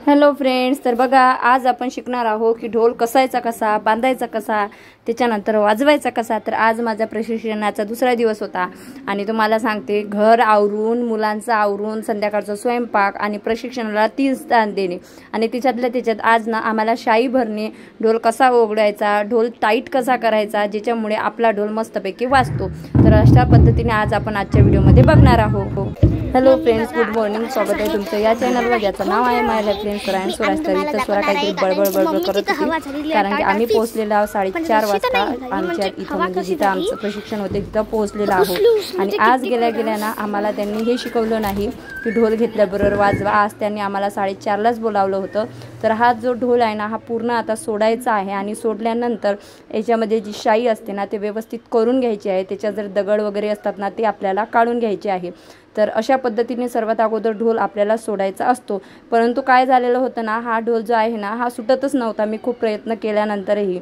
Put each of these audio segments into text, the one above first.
Hello friends, तर बघा आज आपण शिकणार आहोत की ढोल कसायचा कसा, बांधायचा कसा, त्याच्यानंतर वाजवायचा कसा। तर आज माझा प्रशिक्षणाचा दुसरा दिवस होता आणि तुम्हाला सांगते, घर आवरून, मुलांचं आवरून, संध्याकाळचा स्वयंपाक आणि प्रशिक्षणाला 3 तास देणे आणि त्याच्यात आज ना आम्हाला शाई भरणे, ढोल कसा उघडायचा, ढोल टाईट कसा करायचा ज्याच्यामुळे आपला ढोल मस्तपैकी वाजतो। तर अशा पद्धतीने आज आपण आजच्या व्हिडिओमध्ये बघणार आहोत। हॅलो फ्रेंड्स, गुड मॉर्निंग, स्वागत आहे तुमचं या चॅनलवर ज्याचं नाव आहे my life friends Swara and Swaraj. तर इथं स्वरा काहीतरी बडबड करत होती, कारण की आम्ही पोहोचलेलो आहोत 4:30 वाजता आमच्या इथं, म्हणजे जिथं आमचं प्रशिक्षण होते तिथं पोहोचलेलो आहोत। आणि आज गेल्या ना आम्हाला त्यांनी हे शिकवलं नाही की ढोल घेतल्याबरोबर वाजवा। आज त्यांनी आम्हाला 4:30लाच बोलावलं होतं। तर हा जो ढोल आहे ना, हा पूर्ण आता सोडायचा आहे आणि सोडल्यानंतर याच्यामध्ये जी शाई असते ना ते व्यवस्थित करून घ्यायची आहे। त्याच्यात जर दगड वगैरे असतात ना ते आपल्याला काढून घ्यायचे आहे। तर अशा पद्धतीने सर्वात अगोदर ढोल आपल्याला सोडायचा असतो। परंतु काय झालेलं होतं ना, हा ढोल जो आहे ना हा सुटतच नव्हता, मी खूप प्रयत्न केल्यानंतरही।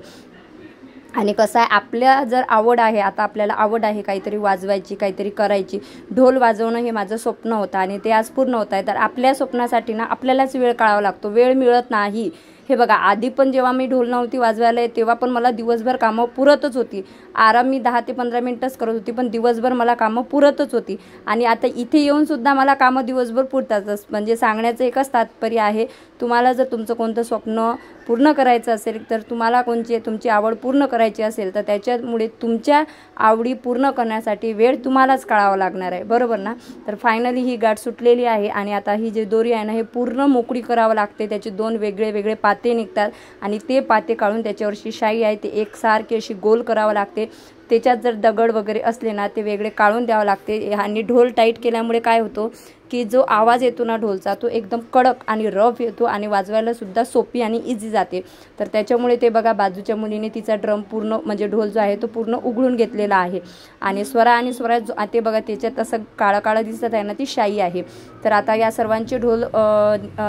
आणि कसं आहे, आपल्या जर आवड आहे, आता आपल्याला आवड आहे काहीतरी वाजवायची, काहीतरी करायची, ढोल वाजवणं हे माझं स्वप्न होतं आणि ते आज पूर्ण होत आहे। तर आपल्या स्वप्नासाठी ना आपल्यालाच वेळ काढावा लागतो, वेळ मिळत नाही। हे बघा, आधी पण जेव्हा मी ढोल नव्हती वाजवायला तेव्हा पण मला दिवसभर कामं पुरतच होती। आराम मी 10 ते 15 मिनिटच करत होती, पण दिवसभर मला कामं पुरतच होती। आणि आता इथे येऊन सुद्धा मला कामं दिवसभर पुरतातच। म्हणजे सांगण्याचं एकच तात्पर्य आहे, तुम्हाला जर तुमचं कोणतं स्वप्न पूर्ण करायचं असेल, तर तुम्हाला तुमची आवड पूर्ण करायची असेल, तर त्याच्यामुळे तुमच्या आवडी पूर्ण करण्यासाठी वेळ तुम्हालाच काढावा लागणार आहे, बरोबर ना। तर फायनली ही गाठ सुटलेली आहे आणि आता ही जी दोरी आहे ना हे पूर्ण मोकळी करावं लागते। त्याचे 2 वेगळे पाते निघतात आणि ते पाते काढून त्याच्यावरची शाई आहे ते एकसारखी अशी गोल करावं लागते। त्याच्यात जर दगड वगैरे असले ना ते वेगळे काढून द्यावं लागते। आणि ढोल टाईट केल्यामुळे काय होतं की जो आवाज येतो ना ढोलचा तो एकदम कडक आणि रफ येतो आणि वाजवायला सुद्धा सोपी आणि इझी जाते। तर त्याच्यामुळे ते बघा, बाजूच्या मुलीने तिचा ड्रम पूर्ण, म्हणजे ढोल जो आहे तो पूर्ण उघडून घेतलेला आहे। आणि स्वरा आणि स्वराज ते बघा, त्याच्यात असं काळं दिसत आहे ना, ती शाई आहे। तर आता या सर्वांचे ढोल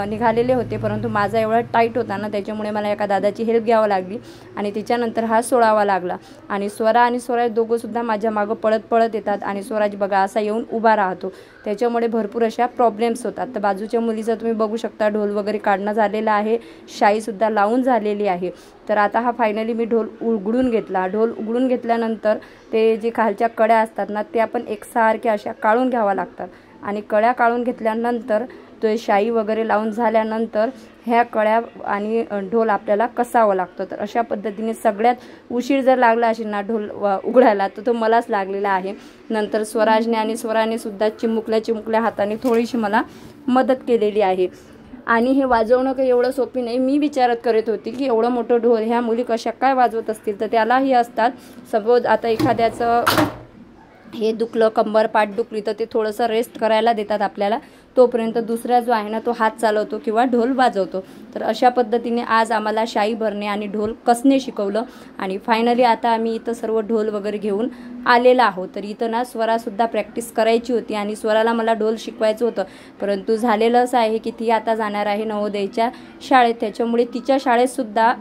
निघालेले होते, परंतु माझा एवढा टाईट होता ना त्याच्यामुळे मला एका दादाची हेल्प घ्यावी लागली आणि त्याच्यानंतर हा सोडावा लागला। आणि स्वरा आणि स्वराज दोघं सुद्धा माझ्या मागं पळत येतात आणि स्वराज बघा असा येऊन उभा राहतो, त्याच्यामुळे भरपूर अशा प्रॉब्लेम्स होतात। तर बाजूच्या मुलीचं तुम्ही बघू शकता, ढोल वगैरे काढणं झालेलं आहे, शाईसुद्धा लावून झालेली आहे। तर आता हा फायनली मी ढोल उघडून घेतला। ढोल उघडून घेतल्यानंतर ते जे खालच्या कड्या असतात ना त्या पण एकसारख्या अशा काढून घ्याव्या लागतात आणि कड्या काढून घेतल्यानंतर तो शाई वगैरे लावून झाल्यानंतर ह्या कड्या आणि ढोल आपल्याला कसावं लागतं। तर अशा पद्धतीने सगळ्यात उशीर जर लागला असेल ना ढोल उघडायला तर तो मलाच लागलेला आहे। नंतर स्वराजने आणि स्वराने सुद्धा चिमुकल्या हाताने थोडीशी मला मदत केलेली आहे। आणि हे वाजवणं काही एवढं सोपी नाही। मी विचारत करत होती की एवढं मोठं ढोल ह्या मुली कशा काय वाजवत असतील। तर त्यालाही असतात, सपोज आता एखाद्याचं हे दुखलं, कंबर पाठ दुखली, तर ते थोडंसं रेस्ट करायला देतात आपल्याला, तोपर्यंत दुसरा जो आहे ना तो हात चालवतो किंवा ढोल वाजवतो। तर अशा पद्धतीने आज आम्हाला शाई भरणे आणि ढोल कसणे शिकवलं आणि फायनली आता आम्ही इथं सर्व ढोल वगैरे घेऊन आलेला आहोत। तर इथं ना स्वरासुद्धा प्रॅक्टिस करायची होती आणि स्वराला मला ढोल शिकवायचं होतं, परंतु झालेलं असं आहे की ती आता जाणार आहे नवोदयच्या शाळेत, त्याच्यामुळे तिच्या शाळेतसुद्धा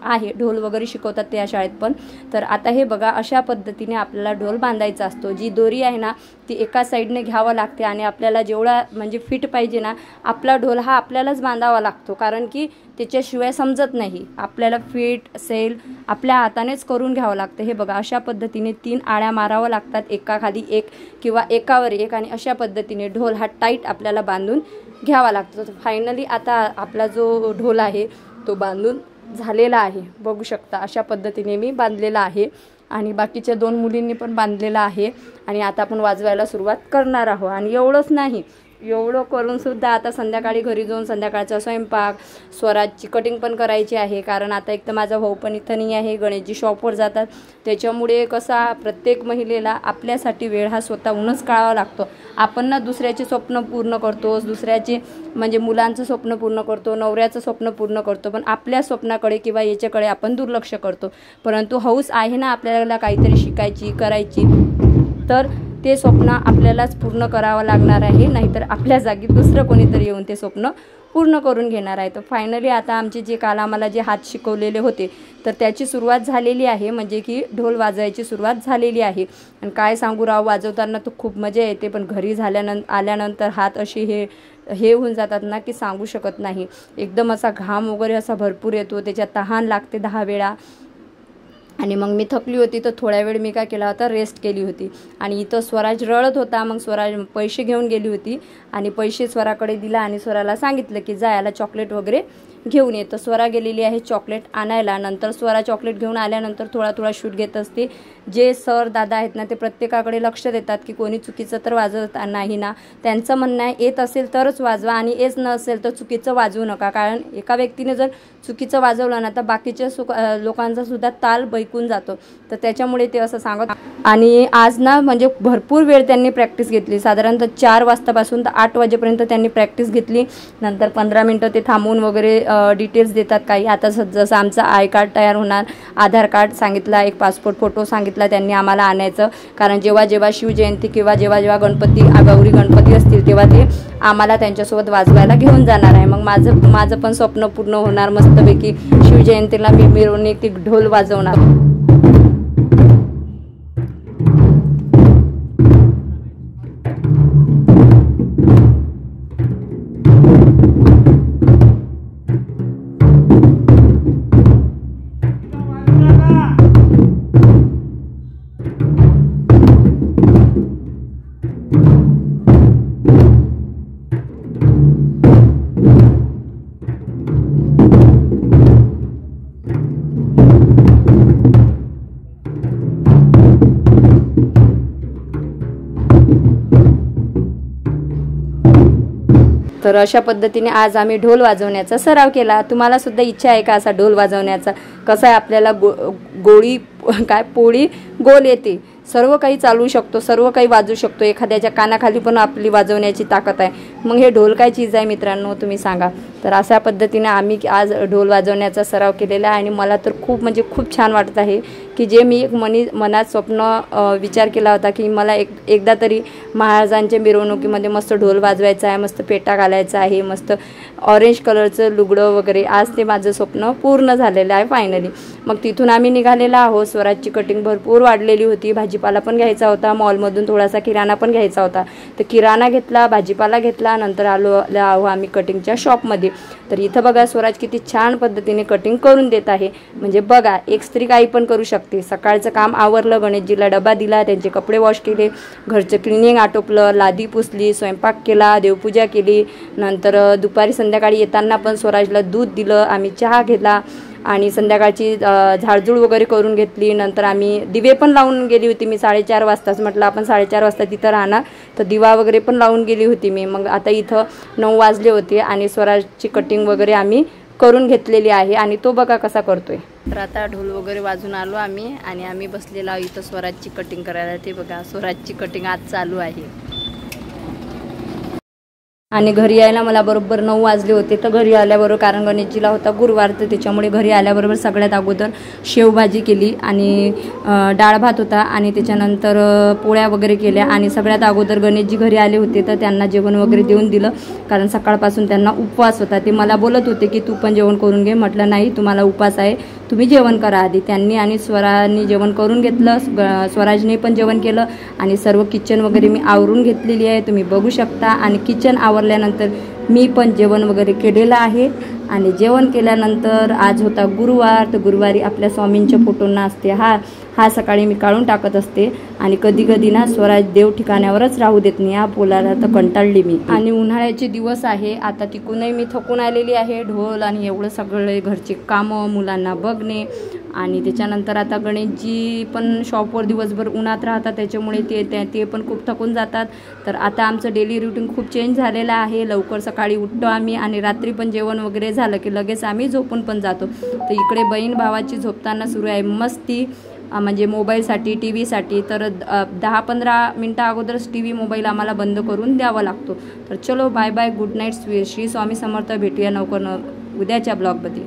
आहे ढोल वगैरे शिकवतात त्या शाळेत पण। तर आता हे बघा, अशा पद्धतीने आपल्याला ढोल बांधायचा असतो। जी दोरी आहे ना ती एका साईडने घ्यावं लागते आणि आपल्याला जेवढा म्हणजे फिट पाहिजे ना आपला ढोल हा आपल्यालाच बांधावा लागतो, कारण की त्याच्याशिवाय समजत नाही। आपल्याला फिट सेल आपल्या हातानेच करून घ्यावं लागतं। हे बघा, अशा पद्धतीने 3 आळ्या मारावं लागतात, एकाखाली एक किंवा एकावर एक, आणि अशा पद्धतीने ढोल हा टाईट आपल्याला बांधून घ्यावा लागतो। तर फायनली आता आपला जो ढोल आहे तो बांधून झालेला आहे, बघू शकता अशा पद्धतीने मी बांधलेला आहे आणि बाकीच्या 2 मुलींनी पण बांधलेला आहे। आणि आता आपण वाजवायला सुरुवात करणार आहोत। आणि एवढंच नाही, एवढं करून सुद्धा आता संध्याकाळी घरी जाऊन संध्याकाळचा स्वयंपाक, स्वराजची कटिंग पण करायची आहे, कारण आता एक तर माझा भाऊ पण इथं नाही आहे, गणेशजी शॉपवर जातात। त्याच्यामुळे कसा प्रत्येक महिलेला आपल्यासाठी वेळ हा स्वतःहूनच काढावा लागतो। आपण ना दुसऱ्याचे स्वप्न पूर्ण करतो, दुसऱ्याचे म्हणजे मुलांचं स्वप्न पूर्ण करतो, नवऱ्याचं स्वप्न पूर्ण करतो, पण आपल्या स्वप्नाकडे किंवा याच्याकडे आपण दुर्लक्ष करतो। परंतु हौस आहे ना आपल्याला काहीतरी शिकायची, करायची, तर ते स्वप्न आपल्यालाच पूर्ण करावं लागणार आहे, नाहीतर आपल्या जागी दुसरं कोणीतरी येऊन ते स्वप्न पूर्ण करून घेणार आहे. तर फायनली आता आमचे जे काल आम्हाला जे हात शिकवलेले होते तर त्याची सुरुवात झालेली आहे, म्हणजे की ढोल वाजवायची सुरुवात झालेली आहे. आणि काय सांगू राव, वाजवताना तर खूप मजा येते, पण घरी आल्यानंतर हात असे हे होऊन जातात ना की सांगू शकत नाही. एकदम असा घाम वगैरे असा भरपूर येतो, त्याच्यात तहान लागते 10 वेळा. आणि मग मी थकली होती तर थोड्या वेळ मी काय केला होता, रेस्ट केली होती. आणि इथं स्वराज रडत होता. मग स्वराज पैसे घेऊन गेली होती आणि पैसे स्वराकडे दिला आणि स्वराला सांगितलं की जा याला चॉकलेट वगैरे घेऊन ये. तर स्वरा गेलेली आहे चॉकलेट आणायला. नंतर स्वरा चॉकलेट घेऊन आल्यानंतर थोडा शूट घेत असते. जे सर दादा आहेत ना ते प्रत्येकाकडे लक्ष देतात की कोणी चुकीचं तर वाजवत नाही ना. त्यांचं म्हणणं आहे येत असेल तरच वाजवा आणि येत नसेल तर चुकीचं वाजवू नका, कारण एका व्यक्तीने जर चुकीचं वाजवलं ना तर बाकीच्या लोकांचा सुद्धा ताल बैकून जातो. तर त्याच्यामुळे ते असं सांगत. आणि आज ना म्हणजे भरपूर वेळ त्यांनी प्रॅक्टिस घेतली, साधारणतः 4 वाजतापासून तर 8 वाजेपर्यंत त्यांनी प्रॅक्टिस घेतली. नंतर 15 मिनटं ते थांबून वगैरे डिटेल्स देतात काही. आता जसं आमचं आय कार्ड तयार होणार, आधार कार्ड सांगितला, एक पासपोर्ट फोटो सांगितला त्यांनी आम्हाला आणायचं, कारण जेव्हा शिवजयंती किंवा जेव्हा गौरी गणपती असतील तेव्हा ते आम्हाला त्यांच्यासोबत वाजवायला घेऊन जाणार आहे. मग माझं पण स्वप्न पूर्ण होणार, मस्तपैकी शिवजयंतीला मी मिरवणूक ती ढोल वाजवणार. तर अशा पद्धतीने आज आम्ही ढोल वाजवण्याचा सराव केला. तुम्हाला सुद्धा इच्छा आहे का असा ढोल वाजवण्याचा? कसं आहे, आपल्याला पोळी गोल येते, सर्व काही चालू शकतो, सर्व काही वाजवू शकतो, एखाद्याच्या कानाखाली पण आपली वाजवण्याची ताकद आहे. मग हे ढोल काय चीज आहे मित्रांनो, तुम्ही सांगा. तर अशा पद्धतीने आम्ही आज ढोल वाजवण्याचा सराव केलेला आहे आणि मला तर खूप छान वाटत आहे की जे मी एक मनात स्वप्न विचार केला होता की मला एकदा तरी महाराजांच्या मिरवणुकीमध्ये मस्त ढोल वाजवायचा आहे, मस्त पेटा घालायचा आहे, मस्त ऑरेंज कलरचं लुगडं वगैरे. आज ते माझं स्वप्न पूर्ण झालेलं आहे फायनली. मग तिथून आम्ही निघालेला आहोत. स्वराजची कटिंग भरपूर वाढलेली होती, भाजीपाला पण घ्यायचा होता, मॉलमधून थोडासा किराणा पण घ्यायचा होता. तर किराणा घेतला, भाजीपाला घेतला, नंतर आलो आम्ही कटिंगच्या शॉपमध्ये. तर इथं बघा स्वराज किती छान पद्धतीने कटिंग करून देत आहे. म्हणजे बघा, एक स्त्री काही पण करू शकते. सकाळचं काम आवरलं, गणेशजीला डबा दिला, त्यांचे कपडे वॉश केले, घरचं क्लिनिंग आटोपलं, लादी पुसली, स्वयंपाक केला, देवपूजा केली. नंतर दुपारी संध्याकाळी येताना पण स्वराजला दूध दिलं, आम्ही चहा घेतला आणि संध्याकाळची झाडझूड वगैरे करून घेतली. नंतर आम्ही दिवे पण लावून गेली होती मी 4:30 वाजताच. म्हटलं आपण 4:30 वाजता तिथं राहणार, तर दिवा वगैरे पण लावून गेली होती मी. मग आता इथं 9 वाजले होते आणि स्वराजची कटिंग वगैरे आम्ही करून घेतलेली आहे आणि तो बघा कसा करतोय. तर आता ढोल वगैरे वाजून आलो आम्ही आणि आम्ही बसलेलो इथं स्वराजची कटिंग करायला. ते बघा स्वराजची कटिंग आज चालू आहे. आणि घरी यायला मला बरोबर 9 वाजले होते. तर घरी आल्याबरोबर, कारण गणेशजीला होता गुरुवार, तर त्याच्यामुळे घरी आल्याबरोबर सगळ्यात अगोदर शेवभाजी केली आणि डाळ भात होता आणि त्याच्यानंतर पोळ्या वगैरे केल्या. आणि सगळ्यात अगोदर गणेशजी घरी आले होते तर त्यांना जेवण वगैरे देऊन दिलं, कारण सकाळपासून त्यांना उपवास होता. ते मला बोलत होते की तू पण जेवण करून घे. म्हटलं नाही, तुम्हाला उपवास आहे, तुम्ही जेवण करा आधी. त्यांनी आणि स्वराने जेवण करून घेतलं, स्वराजने पण जेवण केलं आणि सर्व किचन वगैरे मी आवरून घेतलेली आहे, तुम्ही बघू शकता. आणि किचन आवरल्यानंतर मी पण जेवण वगैरे केलेलं आहे. आणि जेवण केल्यानंतर आज होता गुरुवार, तर गुरुवारी आपल्या स्वामींच्या फोटोंना असते हा सकाळी मी काढून टाकत असते. आणि कधी कधी ना स्वराज देव ठिकाणावरच राहू देत नाही, हा बोलायला तर कंटाळली मी. आणि उन्हाळ्याचे दिवस आहे, आता तिकूनही मी थकून आलेली आहे. ढोल आणि एवढं सगळे घरचे कामं, मुलांना बघणे आणि त्याच्यानंतर आता गणेशजी पण शॉपवर दिवसभर उन्हात राहतात, त्याच्यामुळे ते पण खूप थकून जातात. तर आता आमचं डेली रुटीन खूप चेंज झालेलं आहे. लवकर सकाळी उठतो आम्ही आणि रात्री पण जेवण वगैरे झालं की लगेच आम्ही झोपून पण जातो. तर इकडे बहीण भावाची झोपताना सुरू आहे मस्ती, म्हणजे मोबाईलसाठी, टी व्हीसाठी. तर 10-15 मिनटं अगोदरच टी व्ही मोबाईल आम्हाला बंद करून द्यावा लागतो. तर चलो bye bye, good night, Shri Swami Samarth. भेटूया लवकर उद्याच्या ब्लॉगमध्ये.